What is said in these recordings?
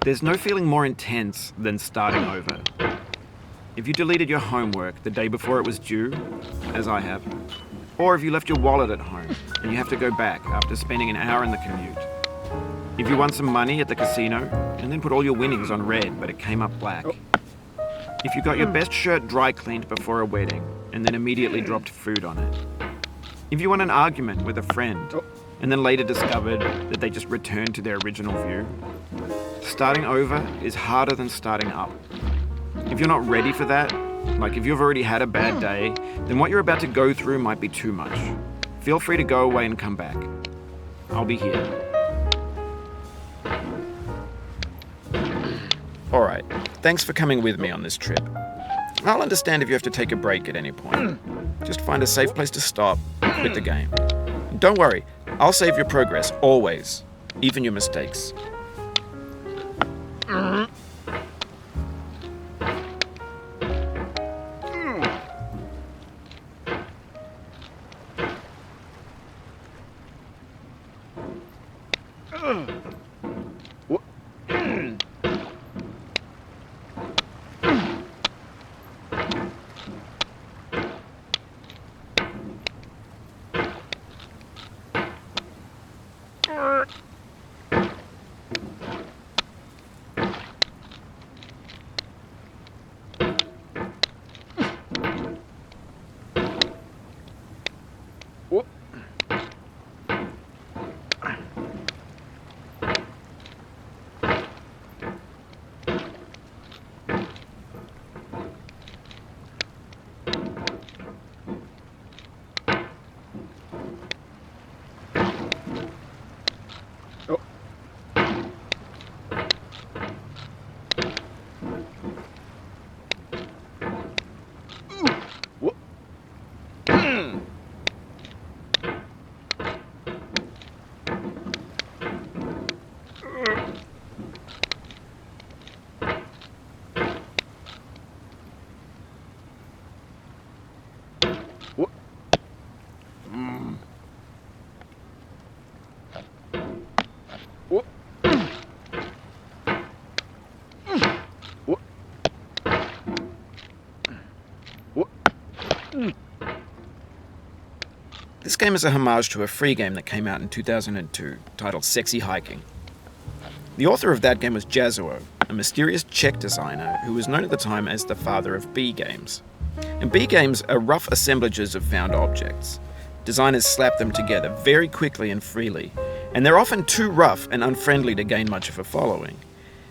There's no feeling more intense than starting over. If you deleted your homework the day before it was due, as I have, or if you left your wallet at home and you have to go back after spending an hour in the commute. If you won some money at the casino and then put all your winnings on red but it came up black. If you got your best shirt dry cleaned before a wedding and then immediately dropped food on it. If you won an argument with a friend and then later discovered that they just returned to their original view. Starting over is harder than starting up. If you're not ready for that, like if you've already had a bad day, then what you're about to go through might be too much. Feel free to go away and come back. I'll be here. Alright, thanks for coming with me on this trip. I'll understand if you have to take a break at any point. Just find a safe place to stop and quit the game. And don't worry, I'll save your progress, always. Even your mistakes. This game is a homage to a free game that came out in 2002, titled Sexy Hiking. The author of that game was Jazuo, a mysterious Czech designer who was known at the time as the father of B games. And B games are rough assemblages of found objects. Designers slap them together very quickly and freely, and they're often too rough and unfriendly to gain much of a following.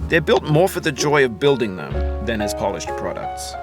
They're built more for the joy of building them than as polished products.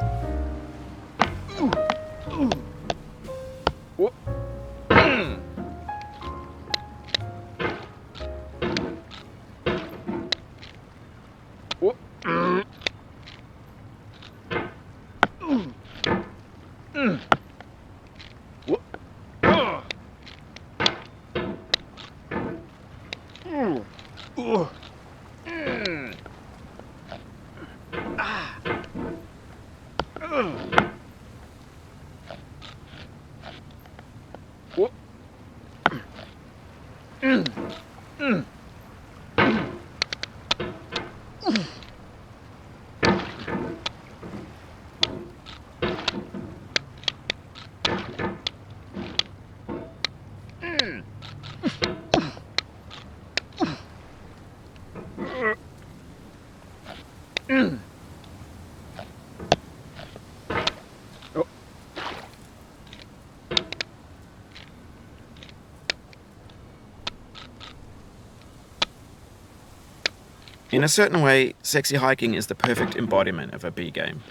In a certain way, Sexy Hiking is the perfect embodiment of a B game.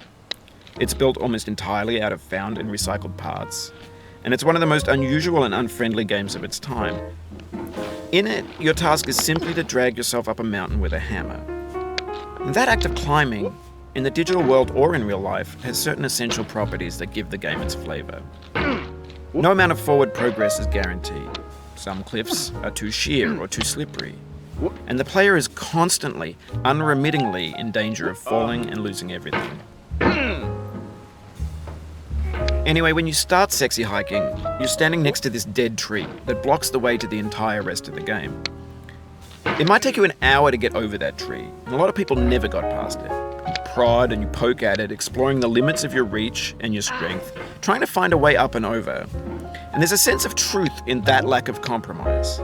It's built almost entirely out of found and recycled parts, and it's one of the most unusual and unfriendly games of its time. In it, your task is simply to drag yourself up a mountain with a hammer. And that act of climbing, in the digital world or in real life, has certain essential properties that give the game its flavour. No amount of forward progress is guaranteed. Some cliffs are too sheer or too slippery, and the player is constantly, unremittingly in danger of falling and losing everything. Anyway, when you start Sexy Hiking, you're standing next to this dead tree that blocks the way to the entire rest of the game. It might take you an hour to get over that tree, and a lot of people never got past it. You prod and you poke at it, exploring the limits of your reach and your strength, trying to find a way up and over. And there's a sense of truth in that lack of compromise.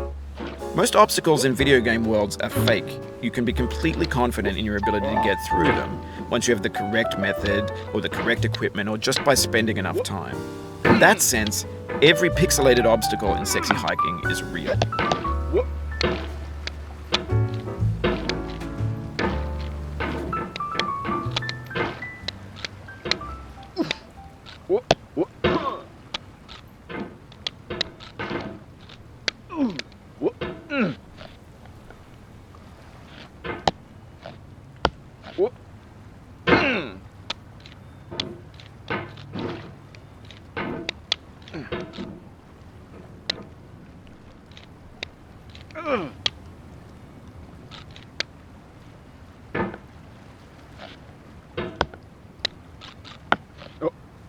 Most obstacles in video game worlds are fake. You can be completely confident in your ability to get through them once you have the correct method or the correct equipment or just by spending enough time. In that sense, every pixelated obstacle in Sexy Hiking is real.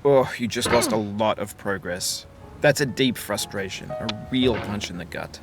Oh, you just lost a lot of progress. That's a deep frustration, a real punch in the gut.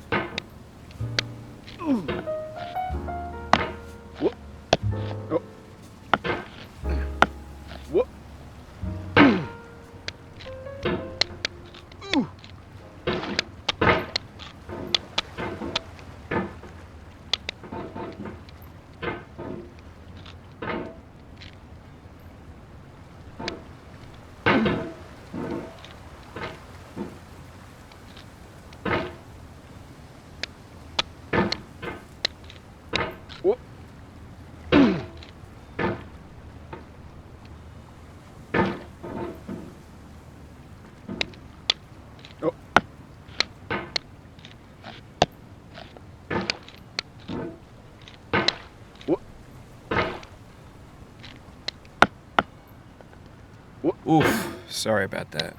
Oof, sorry about that.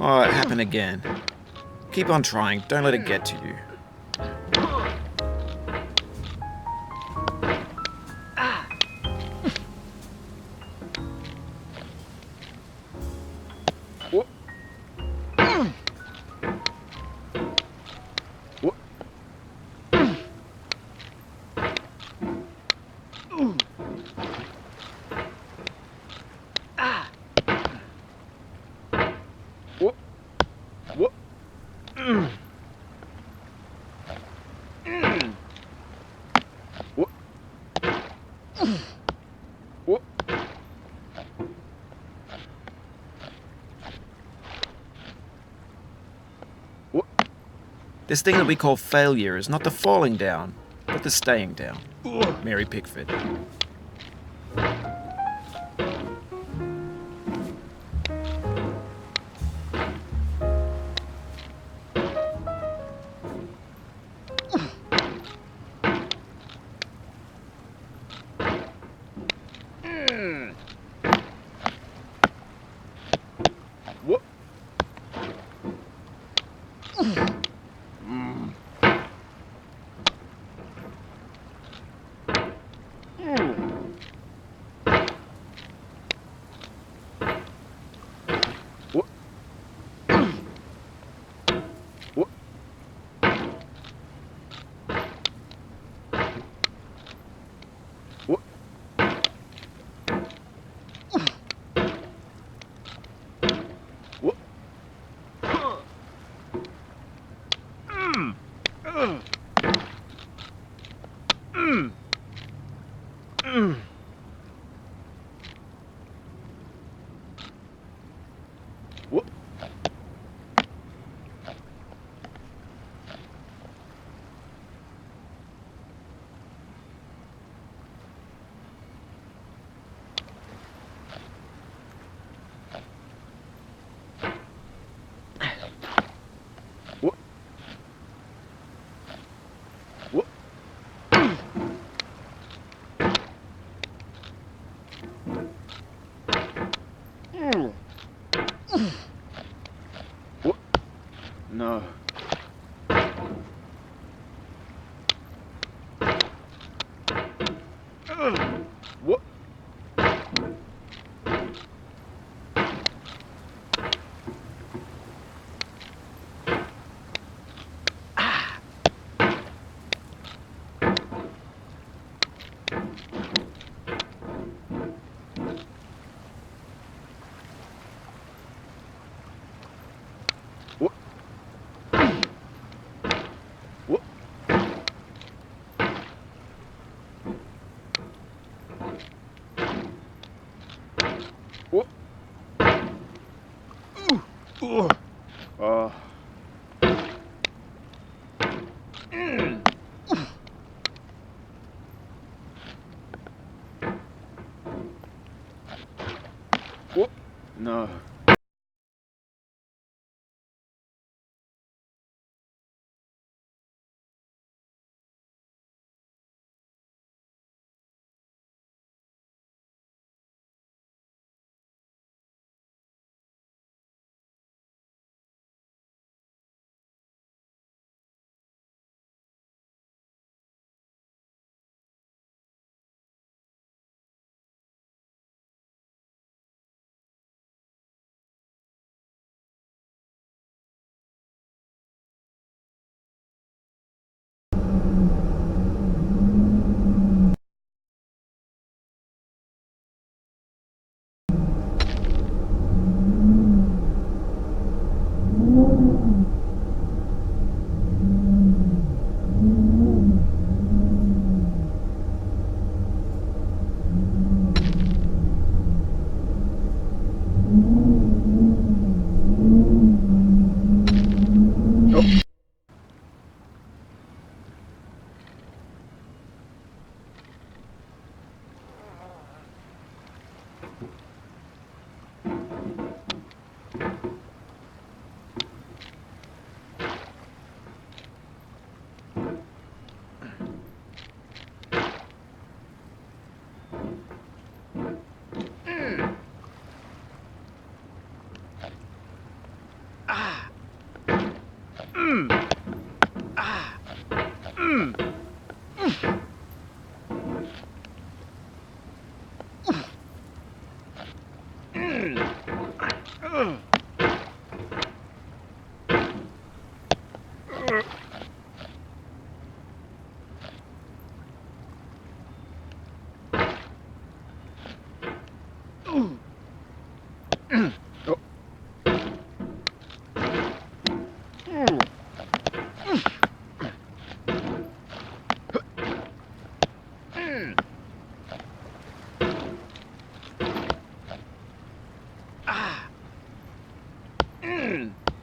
Oh, it happened again. Keep on trying, don't let it get to you. This thing that we call failure is not the falling down, but the staying down. Mary Pickford. What? No. What? What? What? What? Ooh. Uh. What? No.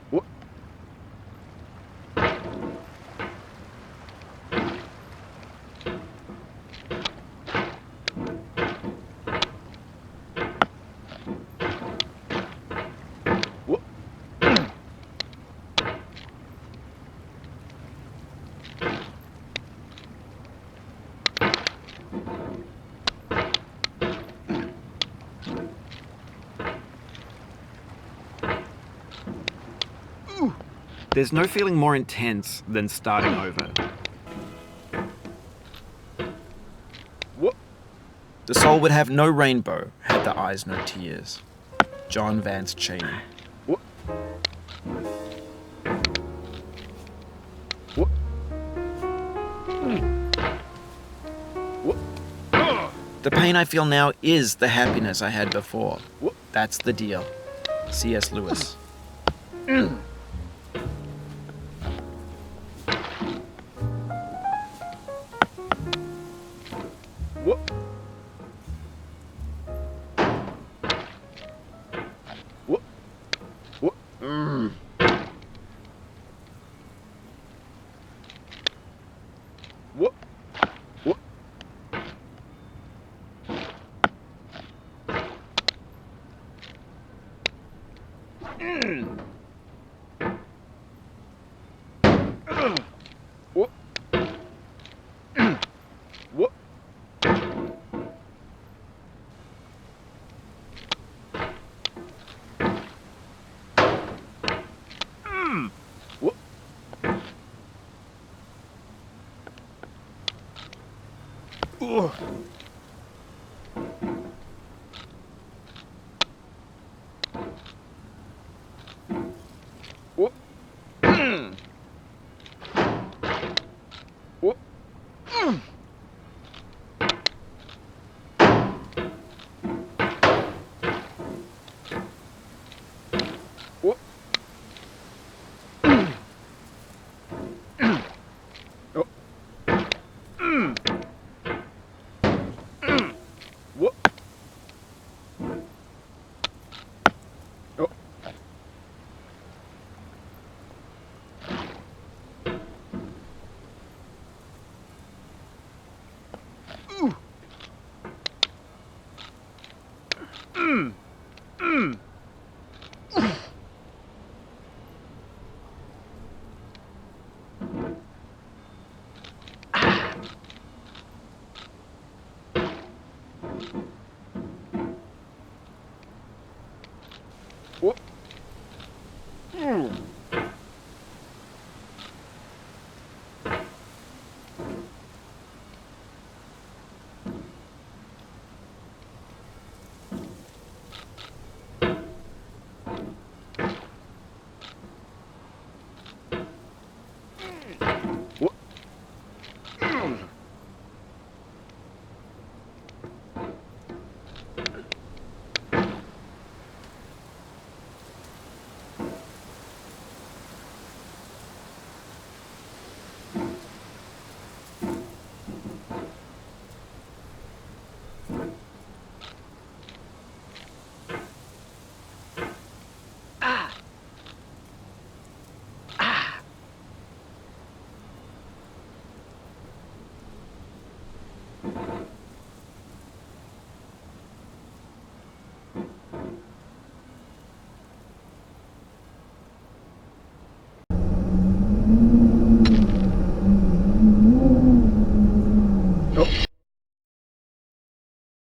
What? What? There's no feeling more intense than starting over. What? The soul would have no rainbow, had the eyes no tears. John Vance Cheney. What? What? What? The pain I feel now is the happiness I had before. What? That's the deal. C.S. Lewis. What? What? What? What? What? What? What? Ugh. Whoop. Whoop. Whoop. Oh. Whoop. Oh. Ooh. Whoop.